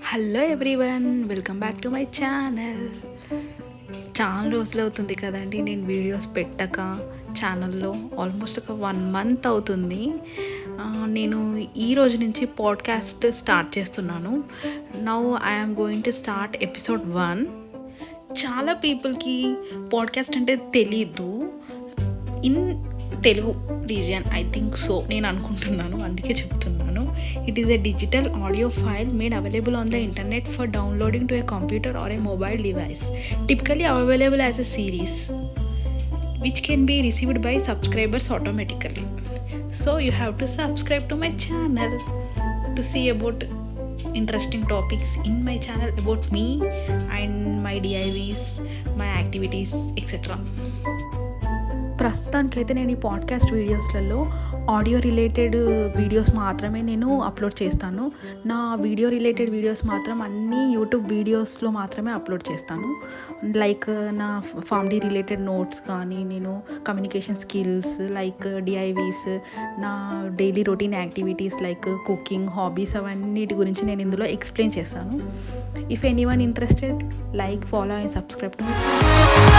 Hello everyone, welcome back to my channel. చాలా రోజులు అవుతుంది కదండి నేను వీడియోస్ పెట్టక ఛానల్లో. ఆల్మోస్ట్ ఒక 1 month అవుతుంది. నేను ఈ రోజు నుంచి పాడ్కాస్ట్ స్టార్ట్ చేస్తున్నాను. Now I'm going to start episode 1. చాలా పీపుల్కి పాడ్కాస్ట్ అంటే తెలీదు in Telugu region, I think so, నేను అనుకుంటున్నాను, అందుకే చెప్తున్నాను. It is a digital audio file made available on the internet for downloading to a computer are a mobile device, typically available as a series which can be received by subscribers automatically. So you have to subscribe to my channel to see about interesting topics in my channel about me and my DIVs, my activities, etc. ప్రస్తుతానికైతే నేను ఈ podcast వీడియోస్లలో audio related videos మాత్రమే నేను upload చేస్తాను. నా video related videos మాత్రం అన్నీ YouTube వీడియోస్లో మాత్రమే అప్లోడ్ చేస్తాను. లైక్ నా ఫార్మడీ రిలేటెడ్ నోట్స్ కానీ, నేను కమ్యూనికేషన్ స్కిల్స్ లైక్ డిఐవీస్, నా daily routine activities like cooking, hobbies, అవన్నిటి గురించి నేను ఇందులో ఎక్స్ప్లెయిన్ చేస్తాను. If anyone interested, like, follow and subscribe to my channel.